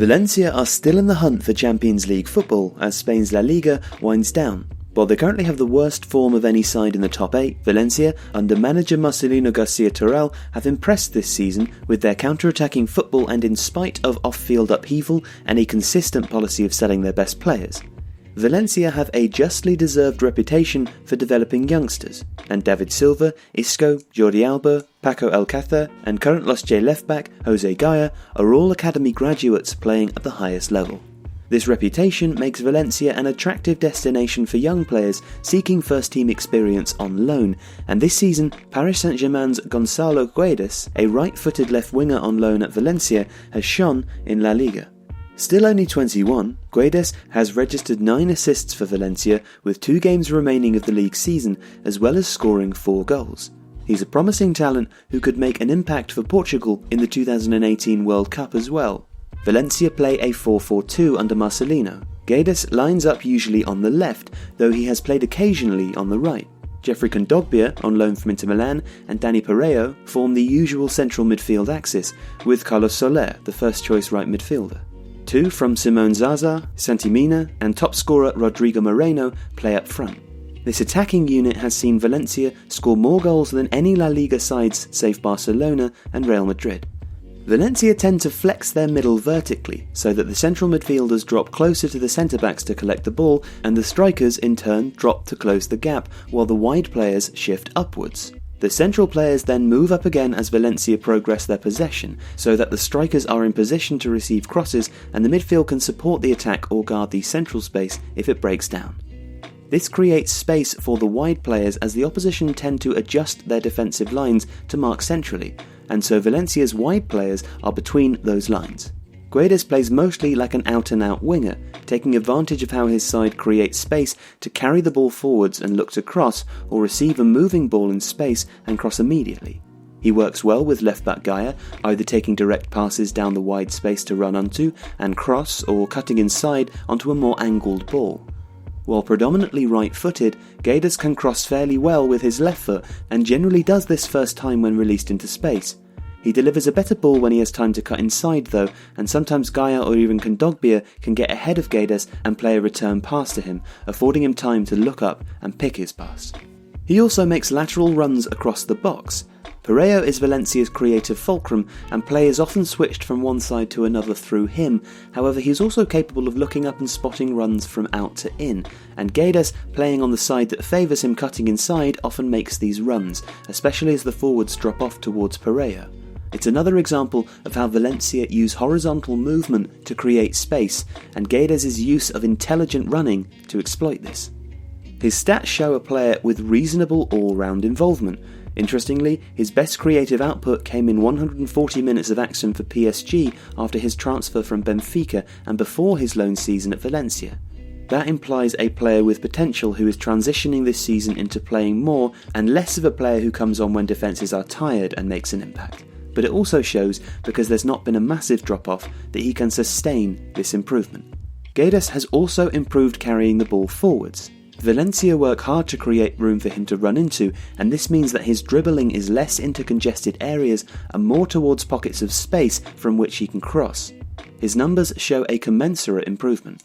Valencia are still in the hunt for Champions League football as Spain's La Liga winds down. While they currently have the worst form of any side in the top 8, Valencia, under manager Marcelino Garcia Toral, have impressed this season with their counter-attacking football and in spite of off-field upheaval and a consistent policy of selling their best players. Valencia have a justly deserved reputation for developing youngsters, and David Silva, Isco, Jordi Alba, Paco Alcácer, and current Los J left-back Jose Gaya are all academy graduates playing at the highest level. This reputation makes Valencia an attractive destination for young players seeking first-team experience on loan, and this season Paris Saint-Germain's Gonçalo Guedes, a right-footed left-winger on loan at Valencia, has shone in La Liga. Still only 21, Guedes has registered 9 assists for Valencia with 2 games remaining of the league season, as well as scoring 4 goals. He's a promising talent who could make an impact for Portugal in the 2018 World Cup as well. Valencia play a 4-4-2 under Marcelino. Guedes lines up usually on the left, though he has played occasionally on the right. Jeffrey Kondogbia, on loan from Inter Milan, and Dani Parejo form the usual central midfield axis, with Carlos Soler, the first-choice right midfielder. 2 from Simone Zaza, Santi Mina, and top scorer Rodrigo Moreno play up front. This attacking unit has seen Valencia score more goals than any La Liga sides save Barcelona and Real Madrid. Valencia tend to flex their middle vertically, so that the central midfielders drop closer to the centre-backs to collect the ball, and the strikers in turn drop to close the gap, while the wide players shift upwards. The central players then move up again as Valencia progress their possession, so that the strikers are in position to receive crosses and the midfield can support the attack or guard the central space if it breaks down. This creates space for the wide players as the opposition tend to adjust their defensive lines to mark centrally, and so Valencia's wide players are between those lines. Guedes plays mostly like an out-and-out winger, taking advantage of how his side creates space to carry the ball forwards and look to cross or receive a moving ball in space and cross immediately. He works well with left-back Gaya, either taking direct passes down the wide space to run onto and cross or cutting inside onto a more angled ball. While predominantly right-footed, Guedes can cross fairly well with his left foot and generally does this first time when released into space. He delivers a better ball when he has time to cut inside though, and sometimes Gaya or even Kondogbia can get ahead of Guedes and play a return pass to him, affording him time to look up and pick his pass. He also makes lateral runs across the box. Parejo is Valencia's creative fulcrum, and play is often switched from one side to another through him. However, he is also capable of looking up and spotting runs from out to in, and Guedes, playing on the side that favours him cutting inside, often makes these runs, especially as the forwards drop off towards Parejo. It's another example of how Valencia use horizontal movement to create space, and Guedes' use of intelligent running to exploit this. His stats show a player with reasonable all-round involvement. Interestingly, his best creative output came in 140 minutes of action for PSG after his transfer from Benfica and before his loan season at Valencia. That implies a player with potential who is transitioning this season into playing more and less of a player who comes on when defences are tired and makes an impact. But it also shows, because there's not been a massive drop-off, that he can sustain this improvement. Guedes has also improved carrying the ball forwards. Valencia work hard to create room for him to run into, and this means that his dribbling is less into congested areas and more towards pockets of space from which he can cross. His numbers show a commensurate improvement.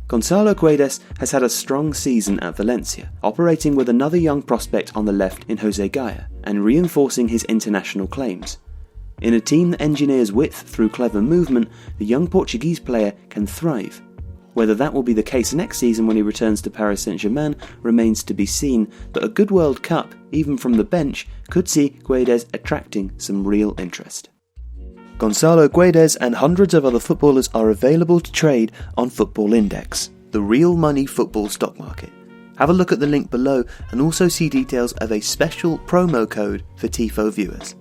Gonçalo Guedes has had a strong season at Valencia, operating with another young prospect on the left in Jose Gaya, and reinforcing his international claims. In a team that engineers width through clever movement, the young Portuguese player can thrive. Whether that will be the case next season when he returns to Paris Saint-Germain remains to be seen, but a good World Cup, even from the bench, could see Guedes attracting some real interest. Gonçalo Guedes and hundreds of other footballers are available to trade on Football Index, the real money football stock market. Have a look at the link below and also see details of a special promo code for Tifo viewers.